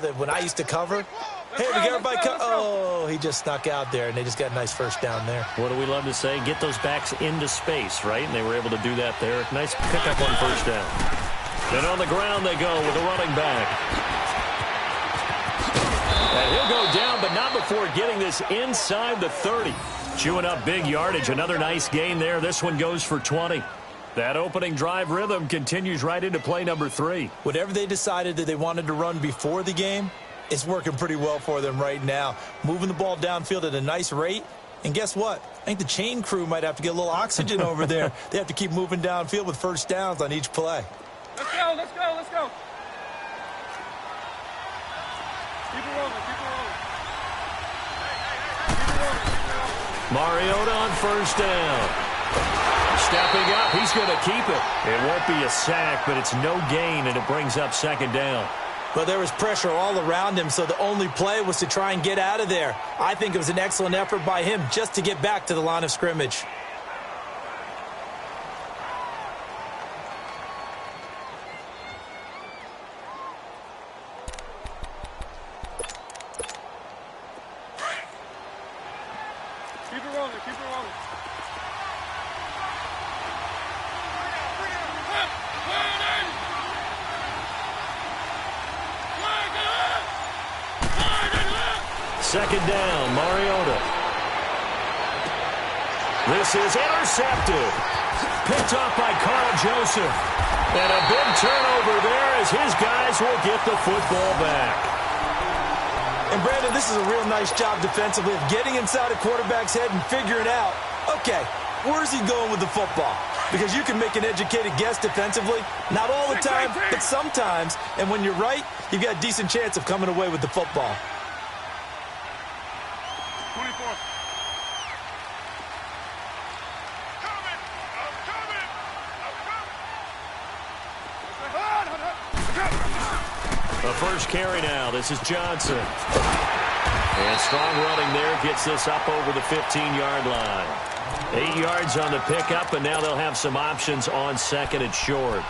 that when I used to cover, hey, we got everybody oh, he just snuck out there, and they just got a nice first down there. What do we love to say? Get those backs into space, right? And they were able to do that there. Nice pickup on first down. And on the ground they go with the running back. And he'll go down, but not before getting this inside the 30. Chewing up big yardage. Another nice gain there. This one goes for 20. That opening drive rhythm continues right into play number 3. Whatever they decided that they wanted to run before the game, it's working pretty well for them right now. Moving the ball downfield at a nice rate. And guess what? I think the chain crew might have to get a little oxygen over there. They have to keep moving downfield with first downs on each play. Let's go, let's go, let's go. Keep it rolling, keep it rolling. Keep it rolling, keep it rolling. Mariota on first down. Stepping up, he's going to keep it. It won't be a sack, but it's no gain, and it brings up second down. Well, there was pressure all around him, so the only play was to try and get out of there. I think it was an excellent effort by him just to get back to the line of scrimmage. Keep it rolling, keep it rolling. Second down, Mariota. This is intercepted. Picked off by Carl Joseph. And a big turnover there as his guys will get the football back. And, Brandon, this is a real nice job defensively of getting inside a quarterback's head and figuring out, okay, where's he going with the football? Because you can make an educated guess defensively. Not all the time, but sometimes. And when you're right, you've got a decent chance of coming away with the football. 24. The first carry now. This is Johnson. And strong running there gets this up over the 15-yard line. 8 yards on the pickup, and now they'll have some options on second and short.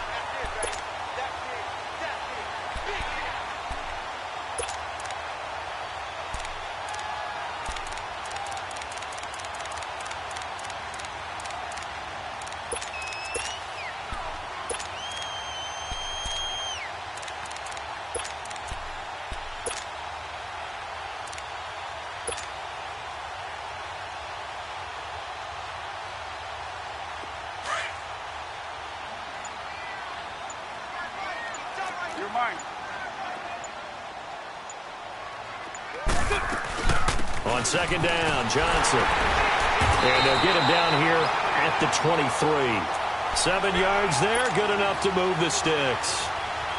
You're mine. On second down, Johnson. And they'll get him down here at the 23. 7 yards there, good enough to move the sticks.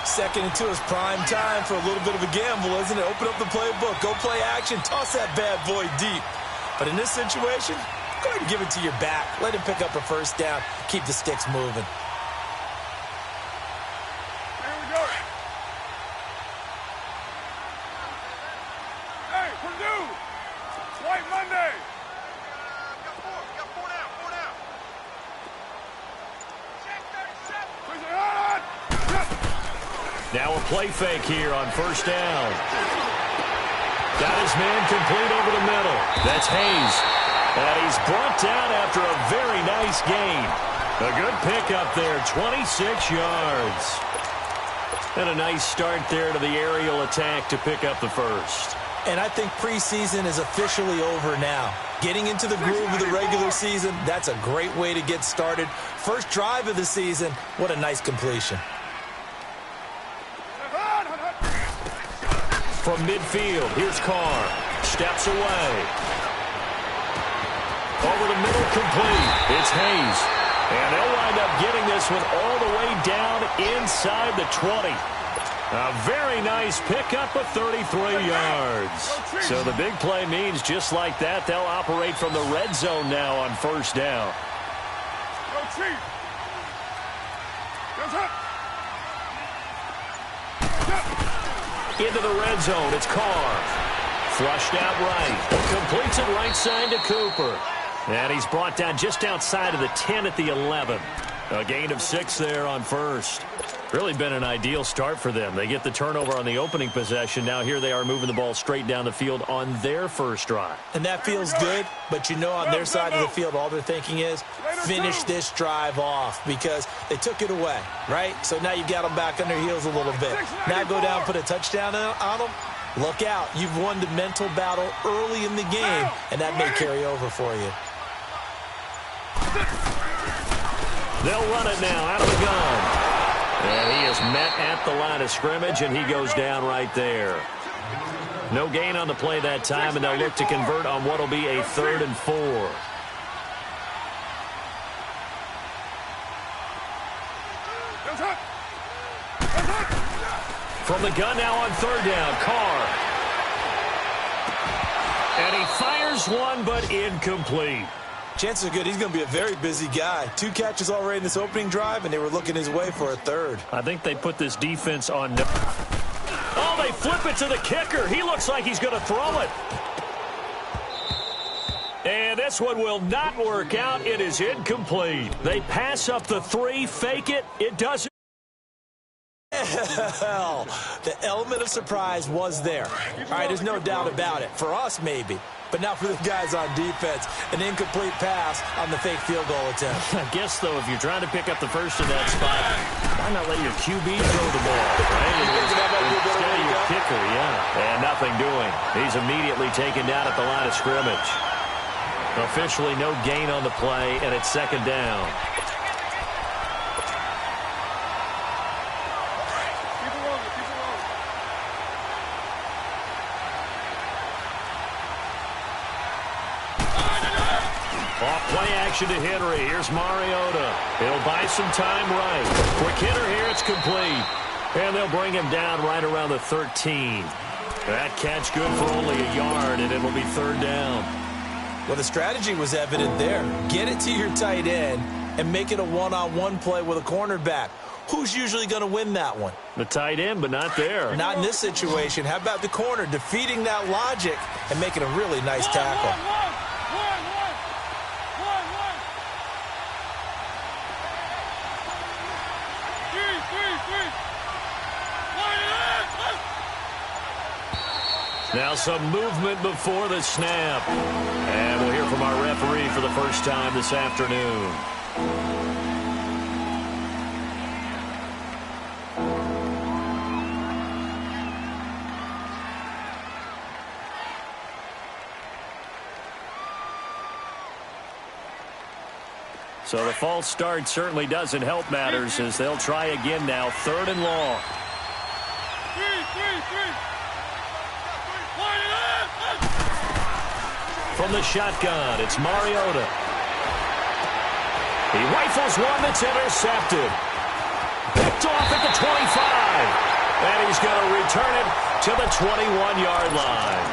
Second and 2 is prime time for a little bit of a gamble, isn't it? Open up the playbook, go play action, toss that bad boy deep. But in this situation, go ahead and give it to your back. Let him pick up a first down, keep the sticks moving. Now a play fake here on first down. Got his man complete over the middle. That's Hayes. And he's brought down after a very nice gain. A good pickup there, 26 yards. And a nice start there to the aerial attack to pick up the first. And I think preseason is officially over now. Getting into the groove of the regular season, that's a great way to get started. First drive of the season, what a nice completion. From midfield, here's Carr. Steps away. Over the middle, complete. It's Hayes. And they'll wind up getting this one all the way down inside the 20. A very nice pickup of 33 yards. So the big play means just like that, they'll operate from the red zone now on first down. Go Chief. Goes up. Into the red zone, it's Carr. Flushed out right. Completes it right side to Cooper. And he's brought down just outside of the 10 at the 11. A gain of 6 there on first. Really been an ideal start for them. They get the turnover on the opening possession. Now here they are moving the ball straight down the field on their first drive. And that feels good, but you know on their side of the field all they're thinking is finish this drive off because they took it away, right? So now you've got them back on their heels a little bit. Now go down, put a touchdown on them. Look out. You've won the mental battle early in the game, and that may carry over for you. They'll run it now out of the gun. And he is met at the line of scrimmage, and he goes down right there. No gain on the play that time, and they'll look to convert on what will be a 3rd and 4. From the gun now on 3rd down, Carr. And he fires one, but incomplete. Chances are good he's going to be a very busy guy. 2 catches already in this opening drive, and they were looking his way for a 3rd. I think they put this defense on. Oh, they flip it to the kicker. He looks like he's going to throw it. And this one will not work out. It is incomplete. They pass up the 3, fake it. It doesn't. Hell, the element of surprise was there. All right, there's no doubt about it. For us, maybe. But now for the guys on defense, an incomplete pass on the fake field goal attempt. I guess, though, if you're trying to pick up the first in that spot, why not let your QB throw the ball, right? Instead of your kicker, yeah. And nothing doing. He's immediately taken down at the line of scrimmage. Officially no gain on the play, and it's 2nd down. Play action to Henry. Here's Mariota. He'll buy some time right. Quick hitter here. It's complete. And they'll bring him down right around the 13. That catch good for only a yard, and it'll be 3rd down. Well, the strategy was evident there. Get it to your tight end and make it a one-on-one play with a cornerback. Who's usually going to win that one? The tight end, but not there. Not in this situation. How about the corner defeating that logic and making a really nice tackle? Now some movement before the snap. And we'll hear from our referee for the first time this afternoon. So the false start certainly doesn't help matters as they'll try again now. 3rd and long. From the shotgun, it's Mariota. He rifles one that's intercepted. Picked off at the 25. And he's going to return it to the 21-yard line.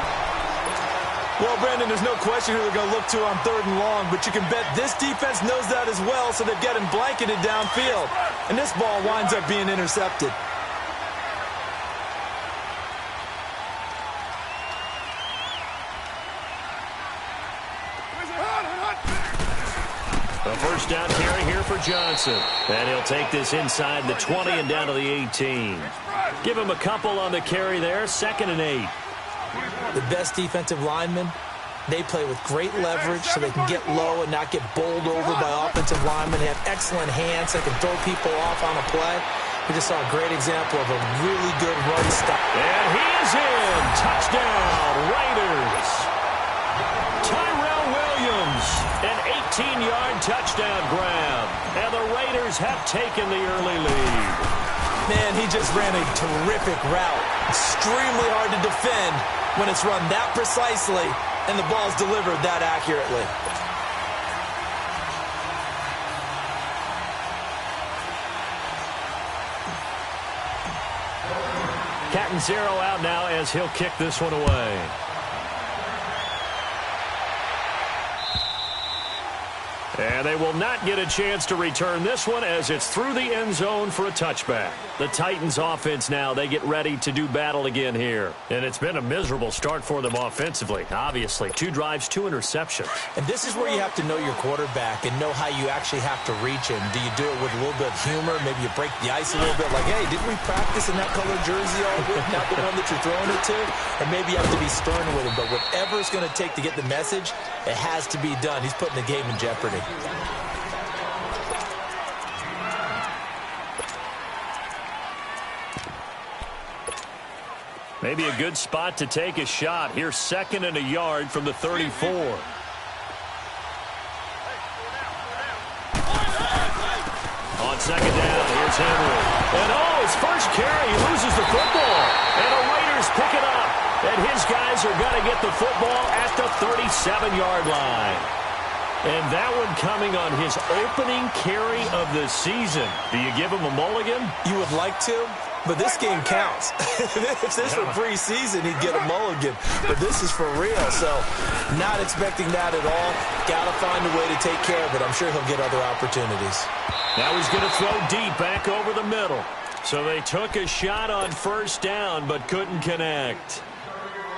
Well, Brandon, there's no question who they're going to look to on 3rd and long, but you can bet this defense knows that as well, so they've got him blanketed downfield. And this ball winds up being intercepted. A first down carry here for Johnson. And he'll take this inside the 20 and down to the 18. Give him a couple on the carry there. 2nd and 8. The best defensive linemen, they play with great leverage so they can get low and not get bowled over by offensive linemen. They have excellent hands. They can throw people off on a play. We just saw a great example of a really good run stop. And he is in. Touchdown, Raiders. Tyrell Williams, an 18-yard touchdown grab. And the Raiders have taken the early lead. Man, he just ran a terrific route. Extremely hard to defend when it's run that precisely and the ball's delivered that accurately. Catanzaro out now as he'll kick this one away. And they will not get a chance to return this one as it's through the end zone for a touchback. The Titans offense now, they get ready to do battle again here. And it's been a miserable start for them offensively, obviously. 2 drives, 2 interceptions. And this is where you have to know your quarterback and know how you actually have to reach him. Do you do it with a little bit of humor? Maybe you break the ice a little bit like, hey, didn't we practice in that color jersey all week, not the one that you're throwing it to? Or maybe you have to be stern with him. But whatever it's going to take to get the message, it has to be done. He's putting the game in jeopardy. Maybe a good spot to take a shot. Here's 2nd and a yard from the 34. On 2nd down, here's Henry. And his first carry, he loses the football. And the Raiders pick it up. And his guys are going to get the football at the 37-yard line. And that one coming on his opening carry of the season. Do you give him a mulligan? You would like to, but this game counts. If this were preseason, he'd get a mulligan. But this is for real, so not expecting that at all. Got to find a way to take care of it. I'm sure he'll get other opportunities. Now he's going to throw deep back over the middle. So they took a shot on 1st down but couldn't connect.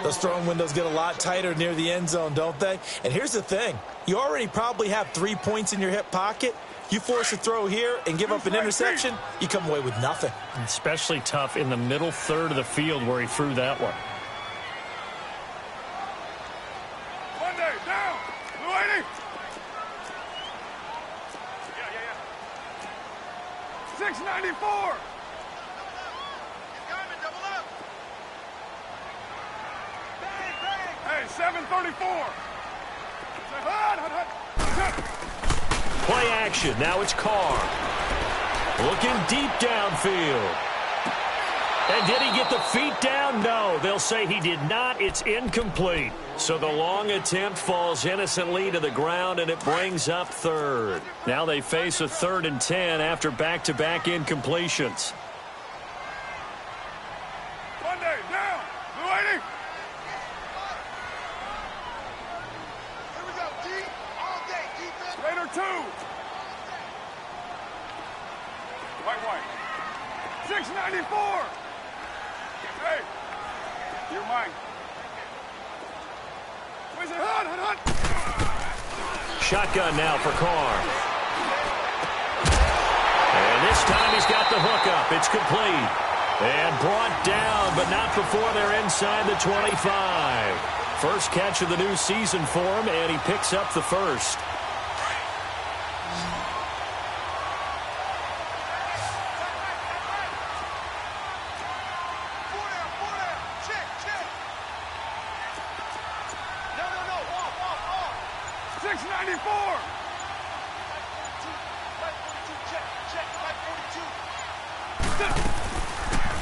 Those throwing windows get a lot tighter near the end zone, don't they? And here's the thing. You already probably have 3 points in your hip pocket. You force a throw here and give up an interception, you come away with nothing. Especially tough in the middle third of the field where he threw that one. Monday, down. Blue 80. Yeah. 694. Hey, 734. Play action. Now it's Carr. Looking deep downfield. And did he get the feet down? No. They'll say he did not. It's incomplete. So the long attempt falls innocently to the ground, and it brings up 3rd. Now they face a 3rd and 10 after back-to-back incompletions. Monday, down. Blue 80. Raider 2. White. 694. Hey, you're mine. Where's it? Hunt. Shotgun now for Carr. And this time he's got the hook up. It's complete. And brought down, but not before they're inside the 25. First catch of the new season for him, and he picks up the 1st.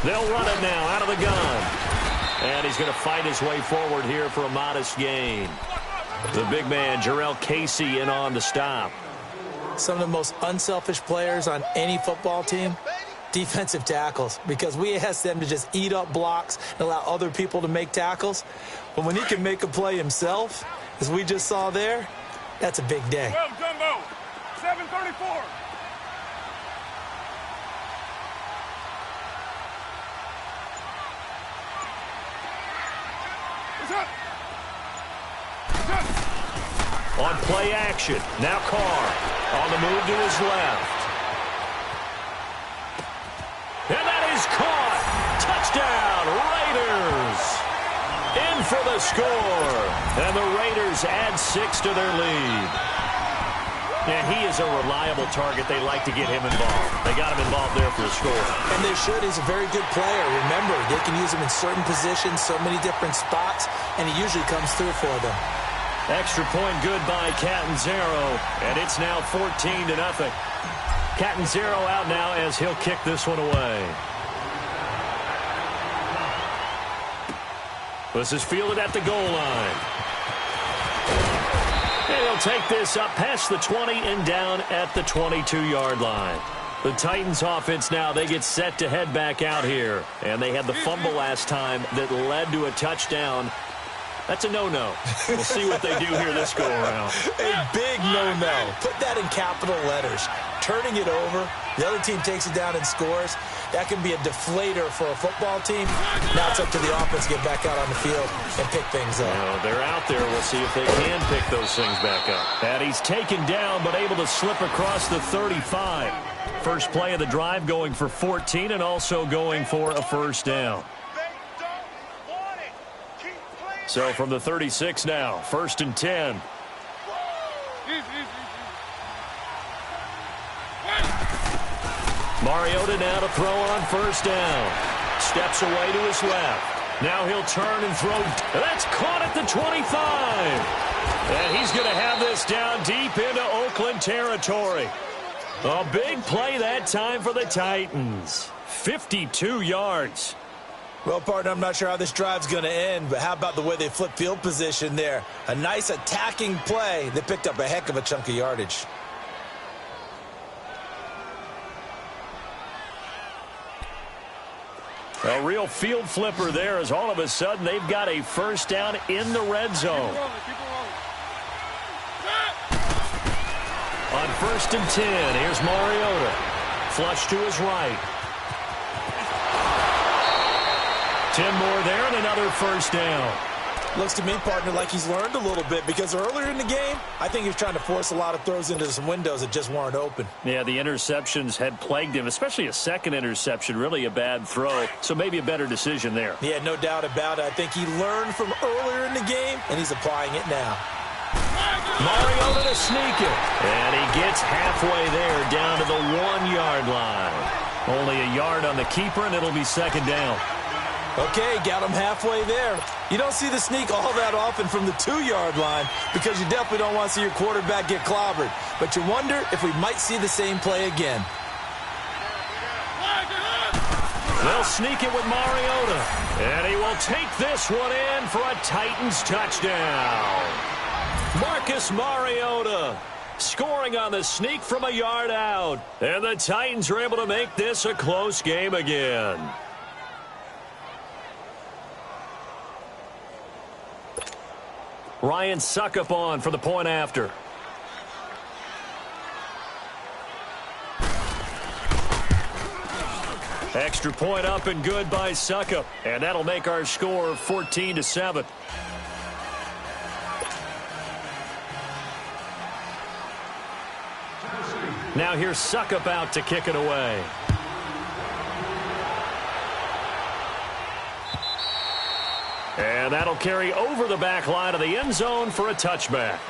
They'll run it now out of the gun. And he's going to fight his way forward here for a modest gain. The big man, Jarrell Casey, in on the stop. Some of the most unselfish players on any football team, defensive tackles, because we ask them to just eat up blocks and allow other people to make tackles. But when he can make a play himself, as we just saw there, that's a big day. Well, Jumbo, 734. On play action, now Carr on the move to his left. And that is caught. Touchdown, Raiders. In for the score. And the Raiders add 6 to their lead. And he is a reliable target. They like to get him involved. They got him involved there for the score. And they should. He's a very good player. Remember, they can use him in certain positions, so many different spots, and he usually comes through for them. Extra point good by Catanzaro, and it's now 14-0. Catanzaro out now as he'll kick this one away. This is fielded at the goal line. And he'll take this up past the 20 and down at the 22-yard line. The Titans offense now, they get set to head back out here. And they had the fumble last time that led to a touchdown. That's a no-no. We'll see what they do here this go-around. A big no-no. Put that in capital letters. Turning it over, the other team takes it down and scores. That can be a deflator for a football team. Now it's up to the offense to get back out on the field and pick things up. Well, they're out there. We'll see if they can pick those things back up. And he's taken down, but able to slip across the 35. First play of the drive going for 14 and also going for a first down. So from the 36 now, 1st and 10. Mariota now to throw on first down. Steps away to his left. Now he'll turn and throw. That's caught at the 25. And he's going to have this down deep into Oakland territory. A big play that time for the Titans. 52 yards. Well, partner, I'm not sure how this drive's going to end, but how about the way they flip field position there? A nice attacking play. They picked up a heck of a chunk of yardage. A real field flipper there as all of a sudden they've got a first down in the red zone. On 1st and 10, here's Mariota. Flush to his right. 10 more there and another first down. Looks to me, partner, like he's learned a little bit because earlier in the game, I think he was trying to force a lot of throws into some windows that just weren't open. Yeah, the interceptions had plagued him, especially a second interception, really a bad throw. So maybe a better decision there. Yeah, no doubt about it. I think he learned from earlier in the game, and he's applying it now. Mariota to sneak it. And he gets halfway there down to the 1-yard line. Only a yard on the keeper, and it'll be second down. Okay, got him halfway there. You don't see the sneak all that often from the 2-yard line because you definitely don't want to see your quarterback get clobbered. But you wonder if we might see the same play again. They'll sneak it with Mariota. And he will take this one in for a Titans touchdown. Marcus Mariota scoring on the sneak from a yard out. And the Titans are able to make this a close game again. Ryan Suckup on for the point after. Extra point up and good by Suckup. And that'll make our score 14-7. Now here's Suckup out to kick it away. And that'll carry over the back line of the end zone for a touchback.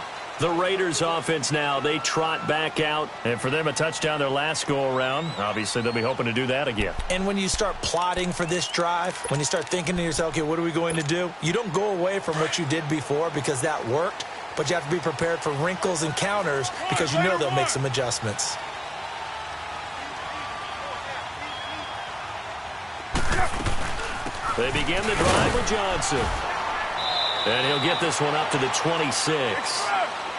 The Raiders offense now, they trot back out. And for them, a touchdown their last go-around. Obviously, they'll be hoping to do that again. And when you start plotting for this drive, when you start thinking to yourself, okay, what are we going to do? You don't go away from what you did before because that worked. But you have to be prepared for wrinkles and counters because you know they'll make some adjustments. They begin the drive with Johnson. And he'll get this one up to the 26.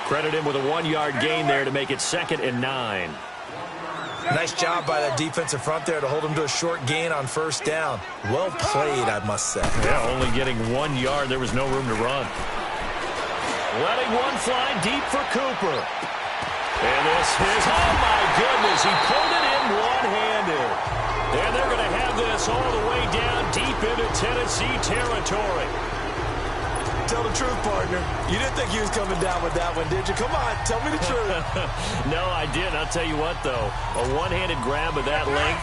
Credit him with a 1-yard gain there to make it 2nd and 9. Nice job by that defensive front there to hold him to a short gain on first down. Well played, I must say. Yeah, only getting 1 yard. There was no room to run. Letting one fly deep for Cooper. And this is, oh my goodness, he pulled it in one-handed. And they're going to have this all the way down deep into Tennessee territory. Tell the truth, partner. You didn't think he was coming down with that one, did you? Come on, tell me the truth. No, I didn't. I'll tell you what, though. A one-handed grab of that length.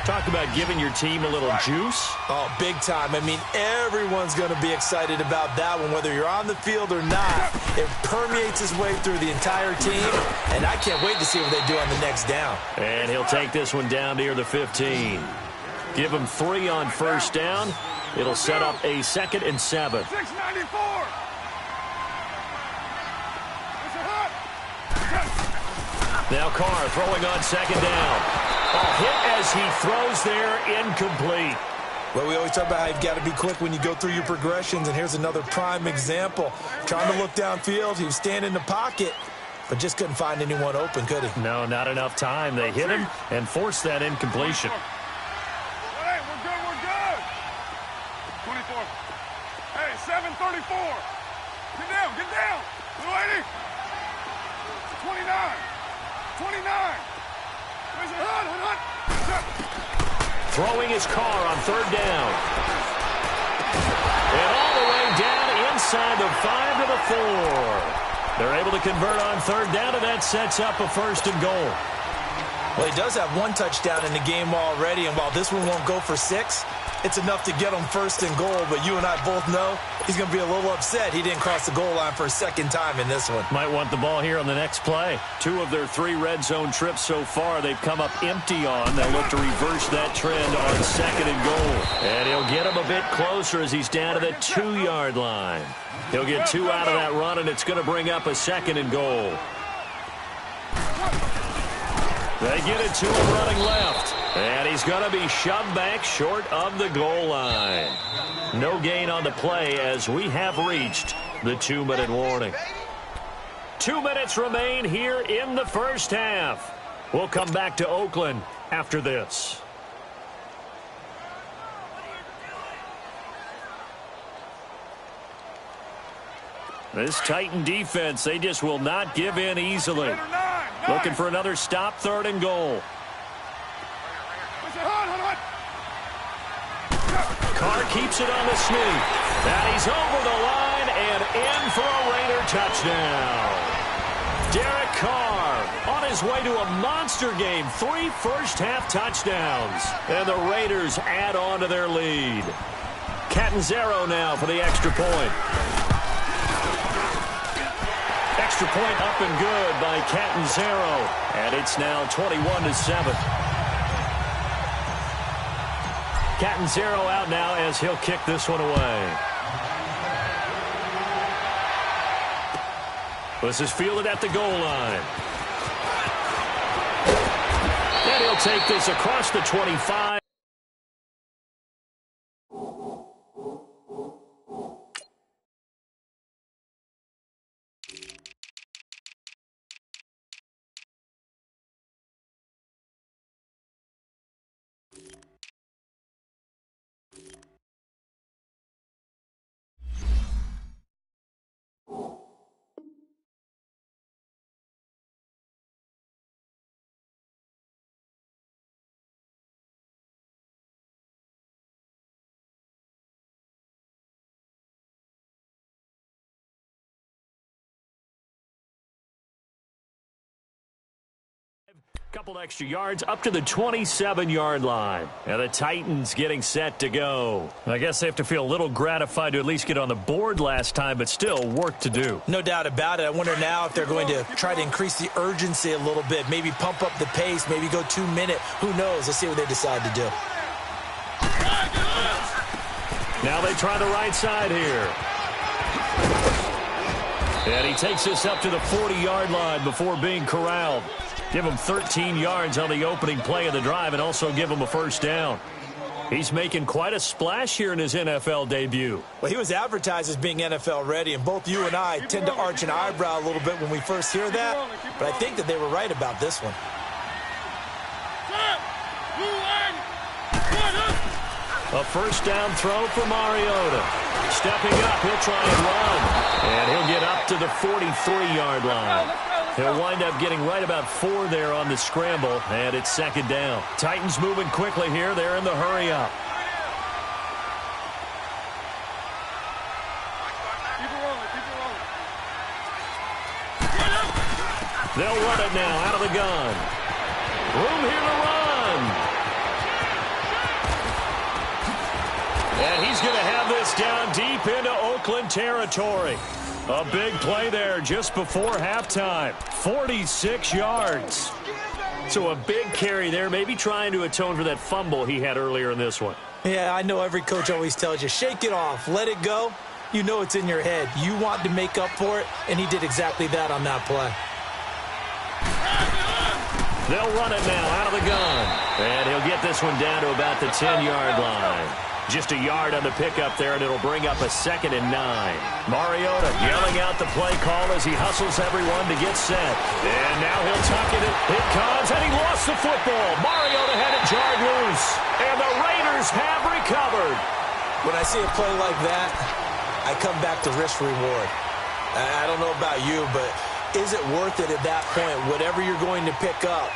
Talk about giving your team a little juice. Oh, big time. I mean, everyone's going to be excited about that one, whether you're on the field or not. It permeates his way through the entire team, and I can't wait to see what they do on the next down. And he'll take this one down near the 15. Give him 3 on first down. It'll set up a 2nd and 7. 694. Now Carr throwing on 2nd down. A hit as he throws there, incomplete. Well, we always talk about how you've got to be quick when you go through your progressions, and here's another prime example. Trying to look downfield, he was standing in the pocket, but just couldn't find anyone open, could he? No, not enough time. They hit him and forced that incompletion. Hey, we're good, we're good. 24. Hey, 7:34. Get down, get down. Little lady. 29. 29. Raise it, hut. Throwing his car on third down. And all the way down inside the 5 to the 4. They're able to convert on third down, and that sets up a 1st and goal. Well, he does have 1 touchdown in the game already, and while this one won't go for 6, it's enough to get him 1st and goal. But you and I both know he's going to be a little upset he didn't cross the goal line for a 2nd time in this one. Might want the ball here on the next play. 2 of their 3 red zone trips so far they've come up empty on. They'll look to reverse that trend on 2nd and goal. And he'll get him a bit closer as he's down to the 2-yard line. He'll get 2 out of that run, and it's going to bring up a 2nd and goal. They get it to him running left. And he's going to be shoved back short of the goal line. No gain on the play as we have reached the 2-minute warning. 2 minutes remain here in the first half. We'll come back to Oakland after this. This Titan defense, they just will not give in easily. Looking for another stop, 3rd and goal. Carr keeps it on the sneak. And he's over the line and in for a Raider touchdown. Derek Carr on his way to a monster game. 3 first-half touchdowns. And the Raiders add on to their lead. Catanzaro now for the extra point. Extra point up and good by Catanzaro. And it's now 21-7. Catanzaro out now as he'll kick this one away. This is fielded at the goal line. And he'll take this across the 25. Couple extra yards up to the 27-yard line. And the Titans getting set to go. I guess they have to feel a little gratified to at least get on the board last time, but still work to do. No doubt about it. I wonder now if they're going to try to increase the urgency a little bit, maybe pump up the pace, maybe go 2-minute. Who knows? Let's see what they decide to do. Now they try the right side here. And he takes this up to the 40-yard line before being corralled. Give him 13 yards on the opening play of the drive and also give him a 1st down. He's making quite a splash here in his NFL debut. Well, he was advertised as being NFL ready, and both you and I tend to arch an eyebrow a little bit when we first hear that, but I think that they were right about this one. A 1st down throw for Mariota. Stepping up, he'll try and run. And he'll get up to the 43-yard line. He'll wind up getting right about 4 there on the scramble, and it's 2nd down. Titans moving quickly here. They're in the hurry-up. They'll run it now out of the gun. Room here to run. And he's going to have this down deep into Oakland territory. A big play there just before halftime. 46 yards. So a big carry there, maybe trying to atone for that fumble he had earlier in this one. Yeah, I know every coach always tells you, shake it off, let it go. You know it's in your head. You want to make up for it, and he did exactly that on that play. They'll run it now out of the gun. And he'll get this one down to about the 10-yard line. Just a yard on the pickup there, and it'll bring up a 2nd and 9. Mariota yelling out the play call as he hustles everyone to get set. And now he'll tuck it in. It comes, and he lost the football. Mariota had it jarred loose, and the Raiders have recovered. When I see a play like that, I come back to risk-reward. I don't know about you, but is it worth it at that point, whatever you're going to pick up,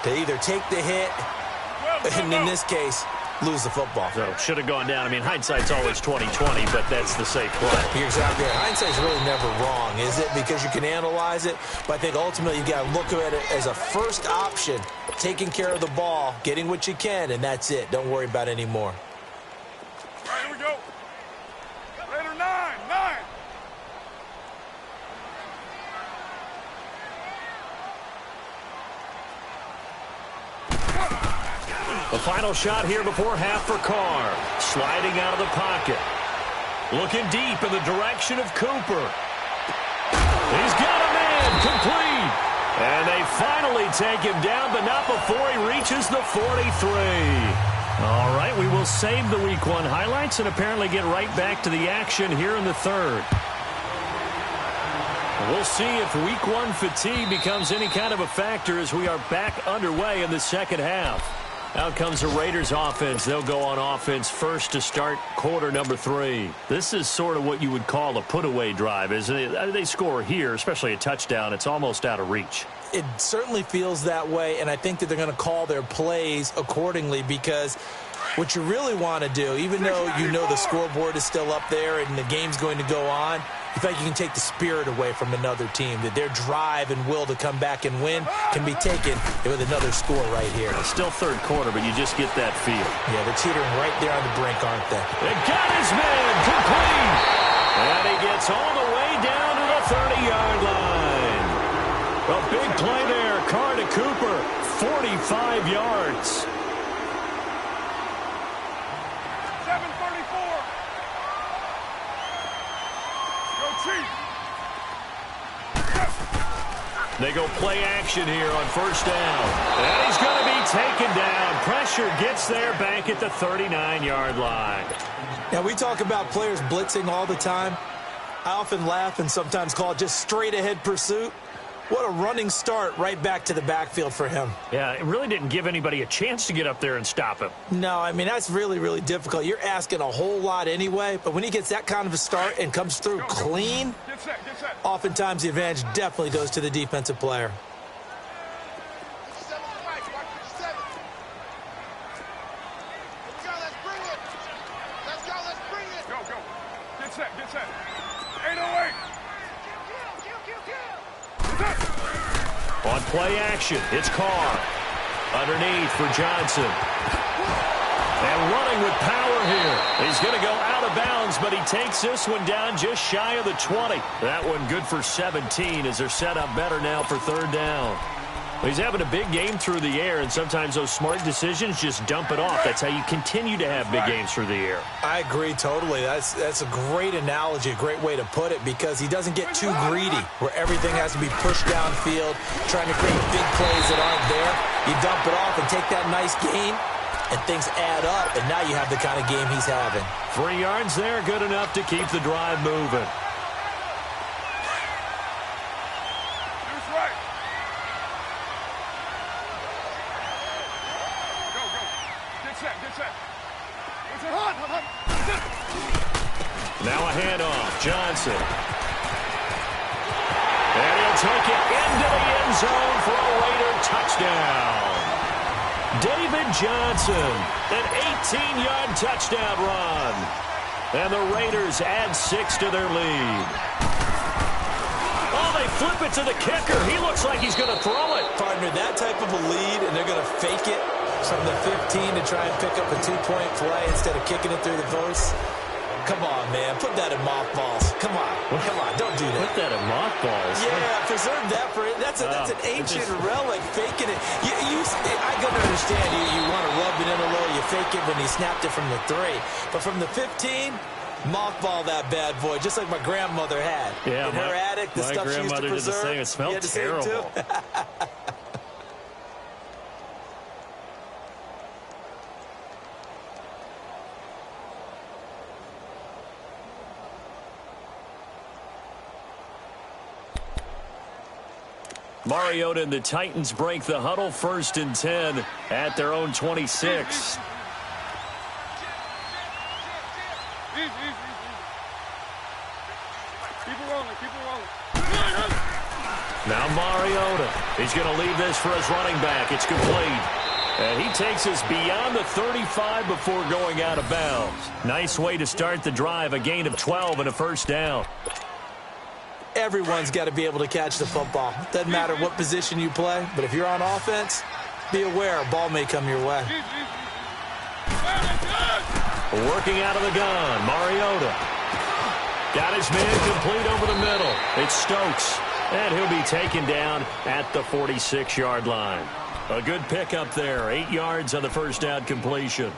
to either take the hit, and in this case, lose the football? So should have gone down. I mean, hindsight's always 20/20, but that's the safe play. You're exactly right. Hindsight's really never wrong, is it? Because you can analyze it, but I think ultimately you got to look at it as a first option, taking care of the ball, getting what you can, and that's it. Don't worry about any more. All right, here we go. Raider 9. The final shot here before half for Carr. Sliding out of the pocket. Looking deep in the direction of Cooper. He's got a man. Complete. And they finally take him down, but not before he reaches the 43. All right, we will save the Week 1 highlights and apparently get right back to the action here in the third. We'll see if Week 1 fatigue becomes any kind of a factor as we are back underway in the second half. Out comes the Raiders offense. They'll go on offense first to start quarter number 3. This is sort of what you would call a put-away drive, isn't it? They score here, especially a touchdown. It's almost out of reach. It certainly feels that way, and I think that they're going to call their plays accordingly, because what you really want to do, even though you know the scoreboard is still up there and the game's going to go on, you think you can take the spirit away from another team, that their drive and will to come back and win can be taken with another score right here. It's still third quarter, but you just get that feel. Yeah, they're teetering right there on the brink, aren't they? They got his man complete. And he gets all the way down to the 30-yard line. A big play there. Carr to Cooper, 45 yards. 7:34. Go Chiefs. They go play action here on first down. And he's going to be taken down. Pressure gets there back at the 39-yard line. Now, we talk about players blitzing all the time. I often laugh and sometimes call it just straight-ahead pursuit. What a running start right back to the backfield for him. Yeah, it really didn't give anybody a chance to get up there and stop him. No, I mean, that's really, really difficult. You're asking a whole lot anyway, but when he gets that kind of a start and comes through clean, Get set. oftentimes the advantage definitely goes to the defensive player. Go. Get set. 808. On play action, it's Carr. Underneath for Johnson. And running with power here. He's going to go out of bounds, but he takes this one down just shy of the 20. That one good for 17 as they're set up better now for third down. He's having a big game through the air, and sometimes those smart decisions just dump it off. That's how you continue to have big games through the air. I agree totally. That's a great analogy, a great way to put it, because he doesn't get too greedy where everything has to be pushed downfield, trying to create big plays that aren't there. You dump it off and take that nice gain, and things add up, and now you have the kind of game he's having. 3 yards there, good enough to keep the drive moving. Now a handoff, Johnson. And he'll take it into the end zone for a Raider touchdown. David Johnson, an 18-yard touchdown run. And the Raiders add 6 to their lead. Oh, they flip it to the kicker. He looks like he's going to throw it. Partner, that type of a lead, and they're going to fake it from the 15 to try and pick up a 2-point play instead of kicking it through the post. Come on, man. Put that in mothballs. Come on. Don't do that. Put that in mothballs. Yeah, preserve that for it. That's an ancient relic, faking it. I can understand you want to rub it in a little. You fake it when he snapped it from the 3. But from the 15, mothball that bad boy, just like my grandmother had. Yeah, in her attic, the stuff she used to preserve. Did the same. It smelled terrible. Mariota and the Titans break the huddle, 1st and 10 at their own 26. Keep it rolling. Keep it rolling. Now Mariota. He's going to leave this for his running back. It's complete. And he takes us beyond the 35 before going out of bounds. Nice way to start the drive, a gain of 12 and a first down. Everyone's got to be able to catch the football. Doesn't matter what position you play, but if you're on offense, be aware a ball may come your way. Working out of the gun, Mariota. Got his man complete over the middle. It's Stokes, and he'll be taken down at the 46-yard line. A good pickup there, 8 yards on the first down completion.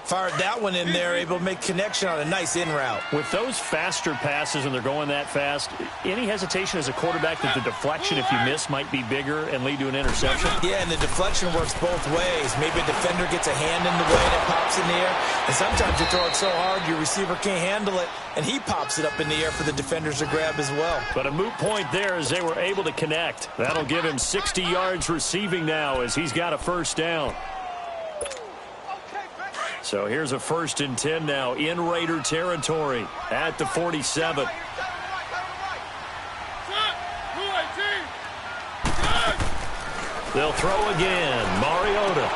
Fired that one in there, able to make connection on a nice in route. With those faster passes and they're going that fast, any hesitation as a quarterback that the deflection, if you miss, might be bigger and lead to an interception? Yeah, and the deflection works both ways. Maybe a defender gets a hand in the way and it pops in the air. And sometimes you throw it so hard your receiver can't handle it, and he pops it up in the air for the defenders to grab as well. But a moot point there as they were able to connect. That'll give him 60 yards receiving now as he's got a first down. So here's a 1st and 10 now in Raider territory at the 47. They'll throw again. Mariota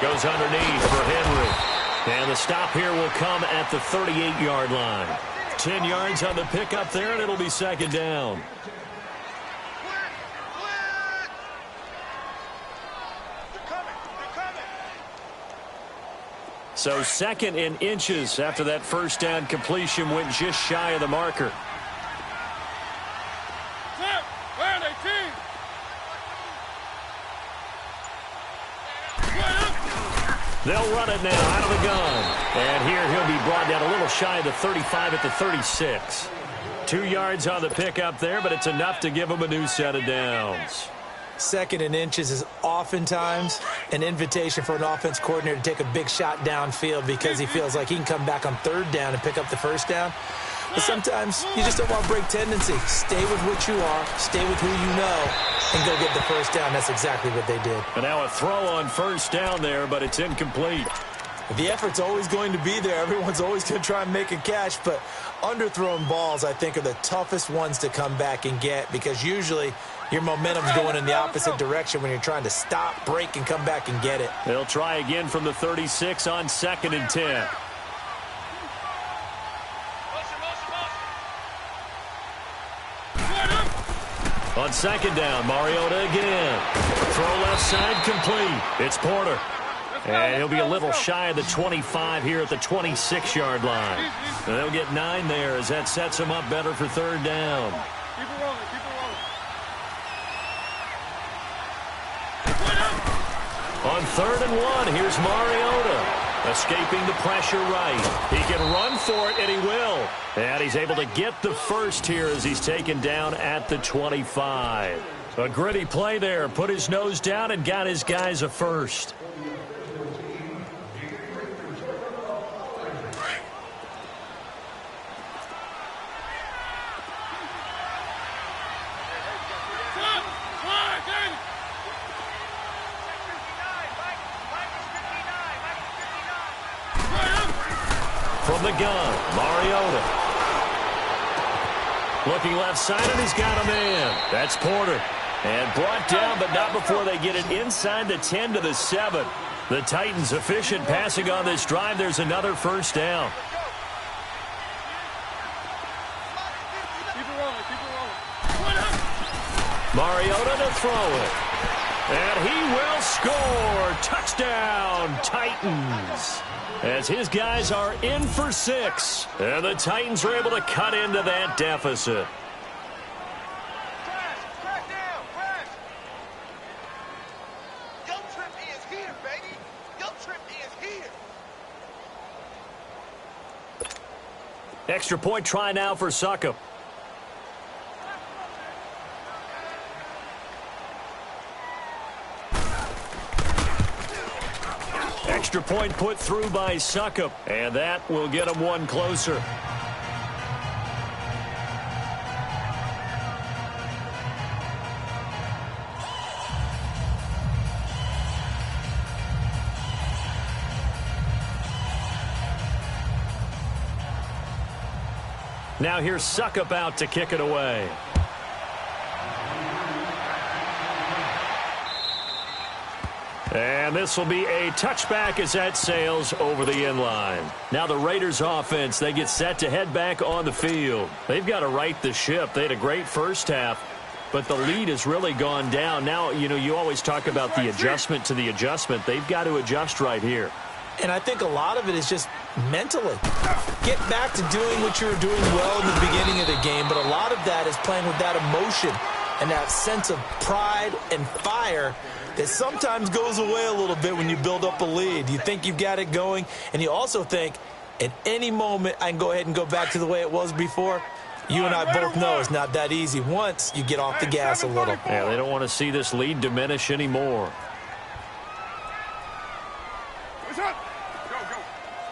goes underneath for Henry. And the stop here will come at the 38-yard line. 10 yards on the pickup there, and it'll be 2nd down. So 2nd and inches after that first down completion went just shy of the marker. They'll run it now out of the gun. And here he'll be brought down a little shy of the 35 at the 36. 2 yards on the pickup there, but it's enough to give him a new set of downs. 2nd and inches is oftentimes an invitation for an offense coordinator to take a big shot downfield because he feels like he can come back on 3rd down and pick up the first down. But sometimes you just don't want to break tendency. Stay with what you are, stay with who you know, and go get the first down. That's exactly what they did. And now a throw on first down there, but it's incomplete. The effort's always going to be there. Everyone's always going to try and make a catch, but underthrown balls, I think, are the toughest ones to come back and get because usually your momentum's going in the opposite direction when you're trying to stop, break, and come back and get it. They'll try again from the 36 on 2nd and 10. On 2nd down, Mariota again. Throw left side complete. It's Porter. And he'll be a little shy of the 25 here at the 26-yard line. And they'll get 9 there as that sets him up better for 3rd down. Keep it rolling. Keep it rolling. On 3rd and 1, here's Mariota. Escaping the pressure right. He can run for it, and he will. And he's able to get the first here as he's taken down at the 25. A gritty play there. Put his nose down and got his guys a first. From the gun, Mariota. Looking left side, and he's got a man. That's Porter. And brought down, but not before they get it inside the 10 to the 7. The Titans efficient passing on this drive. There's another first down. Keep it rolling. Keep it rolling. Mariota to throw it. And he will score. Touchdown, Titans. As his guys are in for 6. And the Titans are able to cut into that deficit. Crash down, crash. Young Trip is here, baby. Young Trip is here. Extra point try now for Succop. Extra point put through by Succop, and that will get him one closer. Now here's Suckup out to kick it away. And this will be a touchback as that sails over the end line. Now the Raiders offense, they get set to head back on the field. They've got to right the ship. They had a great first half, but the lead has really gone down. Now, you know, you always talk about the adjustment to the adjustment. They've got to adjust right here. And I think a lot of it is just mentally. Get back to doing what you were doing well in the beginning of the game, but a lot of that is playing with that emotion and that sense of pride and fire that sometimes goes away a little bit when you build up a lead. You think you've got it going, and you also think at any moment I can go ahead and go back to the way it was before. You and I both know it's not that easy once you get off the gas a little. Yeah, they don't want to see this lead diminish anymore. What's up? Go, go.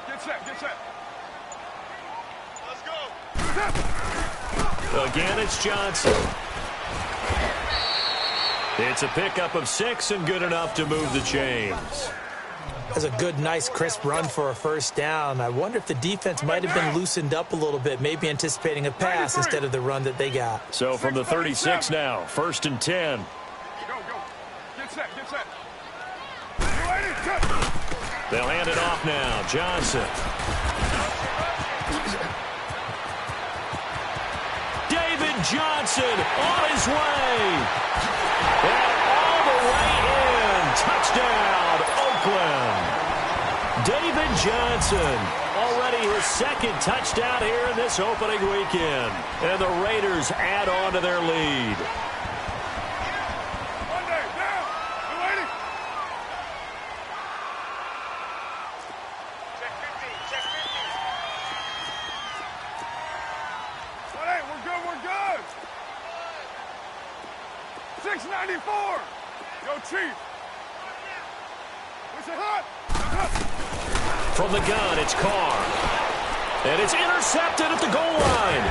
Get set, get set. Let's go. Again, it's Johnson. It's a pickup of 6 and good enough to move the chains. That's a good, nice, crisp run for a first down. I wonder if the defense might have been loosened up a little bit, maybe anticipating a pass instead of the run that they got. So from the 36 now, 1st and 10. Go, go. Get set, get set. They'll hand it off now. Johnson. David Johnson on his way. And all the way in. Touchdown, Oakland. David Johnson, already his 2nd touchdown here in this opening weekend. And the Raiders add on to their lead. Monday, down. You ready? Check 15, check 15. All right, we're good, we're good. 694. Yo, Chief. What's it hot? From the gun, it's Carr. And it's intercepted at the goal line.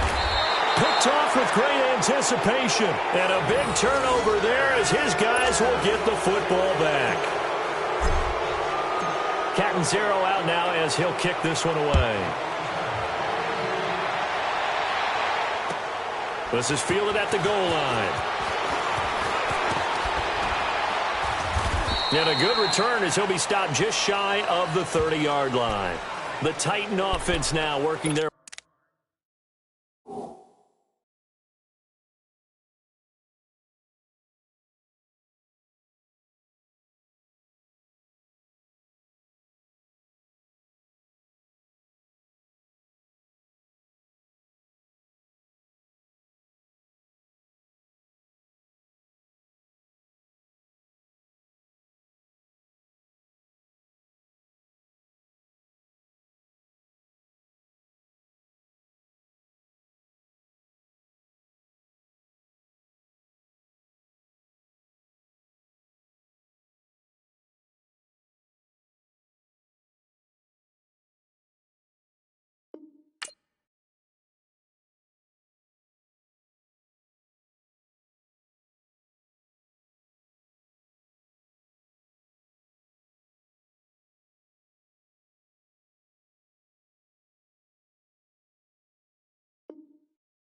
Picked off with great anticipation. And a big turnover there as his guys will get the football back. Catanzaro out now as he'll kick this one away. This is fielded at the goal line. And a good return as he'll be stopped just shy of the 30-yard line. The Titan offense now working their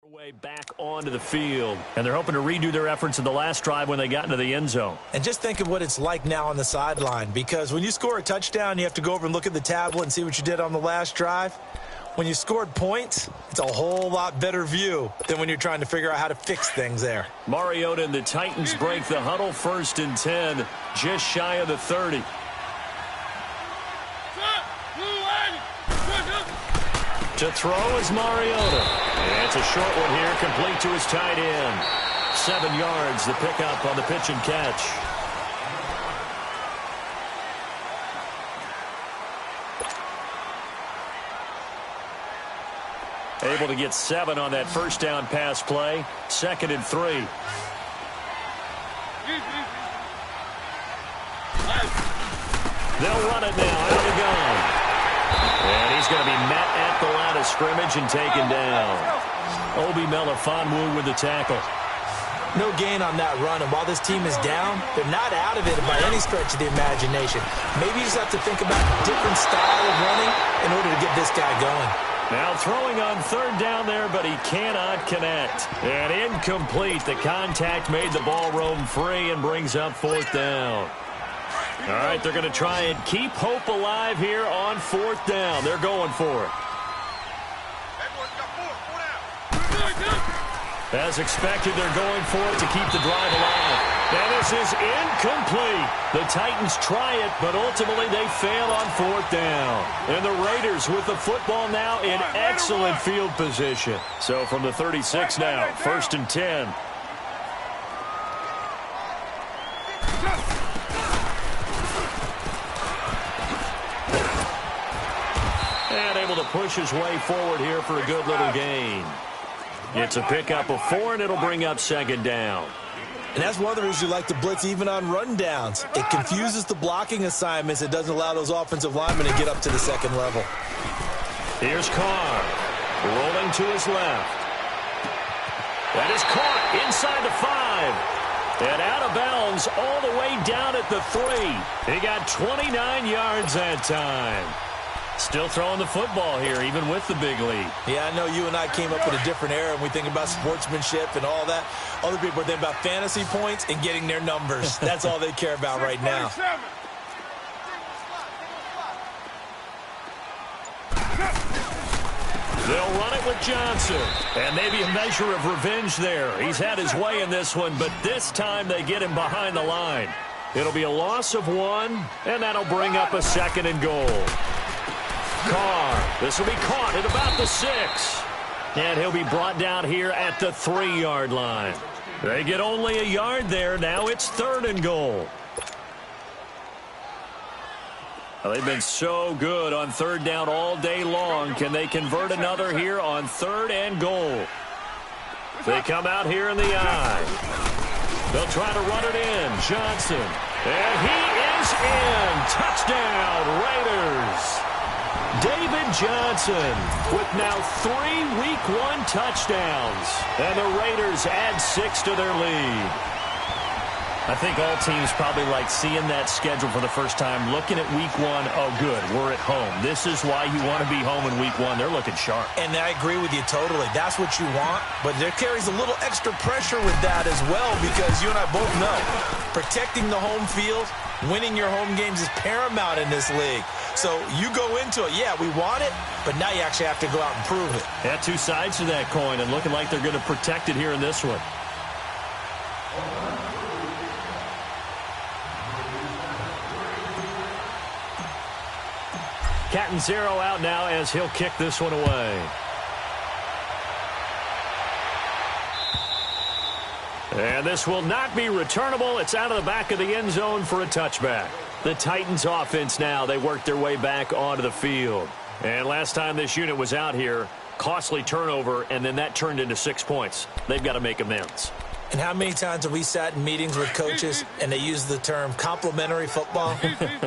way back onto the field. And they're hoping to redo their efforts in the last drive when they got into the end zone. And just think of what it's like now on the sideline, because when you score a touchdown, you have to go over and look at the tablet and see what you did on the last drive. When you scored points, it's a whole lot better view than when you're trying to figure out how to fix things there. Mariota and the Titans break the huddle, 1st and 10, just shy of the 30. To throw is Mariota. And it's a short one here, complete to his tight end. 7 yards, the pickup on the pitch and catch. Able to get 7 on that first down pass play. 2nd and 3. They'll run it now out of the gun. And he's going to be met at the line of scrimmage and taken down. Obi Melifonwu with the tackle. No gain on that run, and while this team is down, they're not out of it by any stretch of the imagination. Maybe you just have to think about a different style of running in order to get this guy going. Now throwing on third down there, but he cannot connect. And incomplete. The contact made the ball roam free and brings up fourth down. All right, they're going to try and keep hope alive here on fourth down. They're going for it. As expected, they're going for it to keep the drive alive. And this is incomplete. The Titans try it, but ultimately they fail on fourth down. And the Raiders with the football now in excellent field position. So from the 36 now, 1st and 10. And able to push his way forward here for a good little gain. It's a pickup of 4, and it'll bring up 2nd down. And that's one of the reasons you like to blitz even on rundowns. It confuses the blocking assignments. It doesn't allow those offensive linemen to get up to the second level. Here's Carr, rolling to his left. That is caught inside the 5. And out of bounds all the way down at the 3. He got 29 yards that time. Still throwing the football here, even with the big lead. Yeah, I know you and I came up in a different era, and we think about sportsmanship and all that. Other people think about fantasy points and getting their numbers. That's all they care about right now. They'll run it with Johnson. And maybe a measure of revenge there. He's had his way in this one, but this time they get him behind the line. It'll be a loss of 1, and that'll bring up a 2nd and goal. Carr, this will be caught at about the 6. And he'll be brought down here at the 3-yard line. They get only a yard there. Now it's 3rd and goal. Well, they've been so good on 3rd down all day long. Can they convert another here on 3rd and goal? They come out here in the eye. They'll try to run it in. Johnson. And he is in. Touchdown, Raiders. David Johnson with now 3 Week 1 touchdowns. And the Raiders add 6 to their lead. I think all teams probably like seeing that schedule for the first time, looking at Week 1. Oh, good, we're at home. This is why you want to be home in Week 1. They're looking sharp. And I agree with you totally. That's what you want. But there carries a little extra pressure with that as well, because you and I both know protecting the home field, winning your home games is paramount in this league. So you go into it, yeah, we want it, but now you actually have to go out and prove it. Yeah, 2 sides to that coin, and looking like they're going to protect it here in this one. Cat and 0 out now as he'll kick this one away. And this will not be returnable. It's out of the back of the end zone for a touchback. The Titans offense now, they worked their way back onto the field. And last time this unit was out here, costly turnover, and then that turned into 6 points. They've got to make amends. And how many times have we sat in meetings with coaches and they use the term complementary football?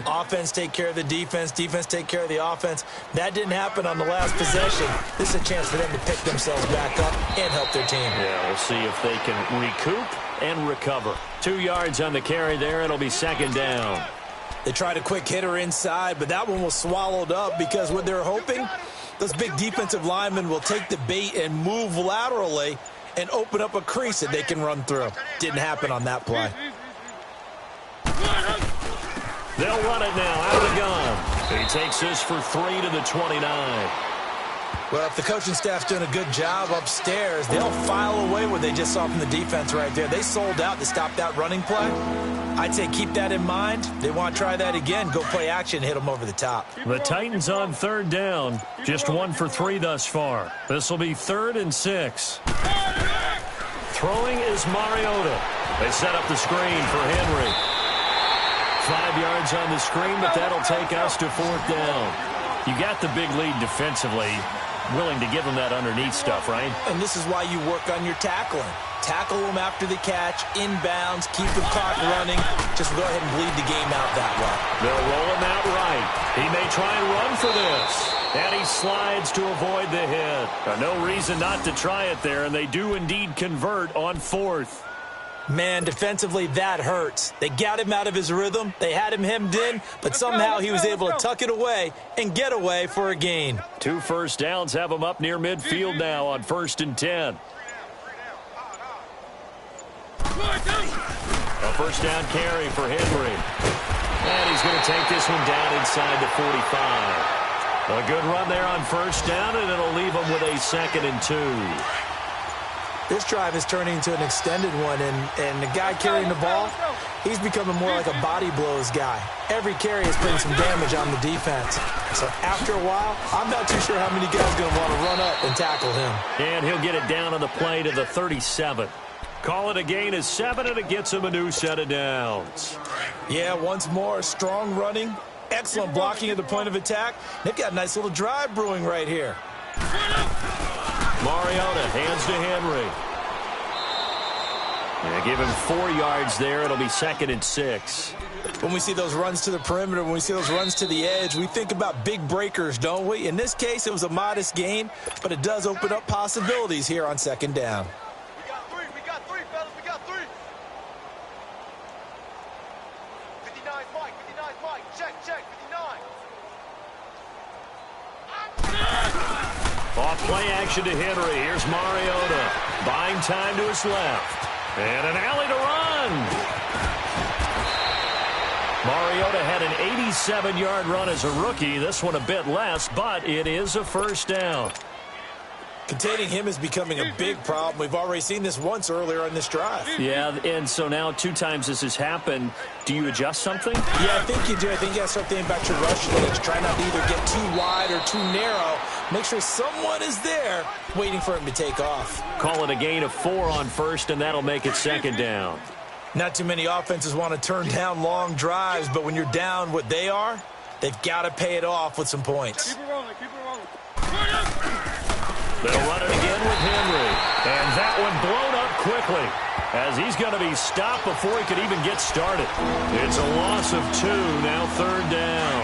Offense take care of the defense, defense take care of the offense. That didn't happen on the last possession. This is a chance for them to pick themselves back up and help their team. Yeah, we'll see if they can recoup and recover. 2 yards on the carry there. It'll be 2nd down. They tried a quick hitter inside, but that one was swallowed up because what they're hoping, those big defensive linemen will take the bait and move laterally and open up a crease that they can run through. Didn't happen on that play. They'll run it now out of the gun. He takes this for 3 to the 29. Well, if the coaching staff's doing a good job upstairs, they'll file away what they just saw from the defense right there. They sold out to stop that running play. I'd say keep that in mind. They want to try that again. Go play action, hit them over the top. The Titans on 3rd down. Just 1 for 3 thus far. This will be 3rd and 6. Throwing is Mariota. They set up the screen for Henry. 5 yards on the screen, but that'll take us to 4th down. You got the big lead defensively. Willing to give them that underneath stuff, right? And this is why you work on your tackling. Tackle them after the catch, inbounds, keep the clock running. Just go ahead and bleed the game out that way. They'll roll him out right. He may try and run for this. And he slides to avoid the hit. No reason not to try it there, and they do indeed convert on 4th. Man, defensively, that hurts. They got him out of his rhythm. They had him hemmed in, but somehow he was able to tuck it away and get away for a gain. 2 first downs have him up near midfield now on 1st and 10. A first down carry for Henry. And he's going to take this one down inside the 45. A good run there on first down, and it'll leave him with a 2nd and 2. This drive is turning into an extended one, and the guy carrying the ball, he's becoming more like a body blows guy. Every carry is putting some damage on the defense. So after a while, I'm not too sure how many guys are going to want to run up and tackle him. And he'll get it down on the play to the 37. Call it a gain of 7, and it gets him a new set of downs. Yeah, once more, strong running, excellent blocking at the point of attack. They've got a nice little drive brewing right here. Mariota hands to Henry. Yeah, give him 4 yards there. It'll be 2nd and 6. When we see those runs to the perimeter, when we see those runs to the edge, we think about big breakers, don't we? In this case, it was a modest gain, but it does open up possibilities here on 2nd down. We got three, fellas. We got 3. 59 Mike. Check, 59. Off play action to Henry. Here's Mariota. Buying time to his left. And an alley to run. Mariota had an 87-yard run as a rookie. This one a bit less, but it is a first down. Containing him is becoming a big problem. We've already seen this once earlier in this drive. Yeah, and so now 2 times this has happened. Do you adjust something? Yeah, I think you do. I think you got to start thinking about your rush lanes. Try not to either get too wide or too narrow. Make sure someone is there waiting for him to take off. Call it a gain of 4 on first, and that'll make it 2nd down. Not too many offenses want to turn down long drives, but when you're down what they are, they've got to pay it off with some points. Keep it rolling. They'll run it again with Henry. And that one blown up quickly as he's going to be stopped before he could even get started. It's a loss of 2, now 3rd down.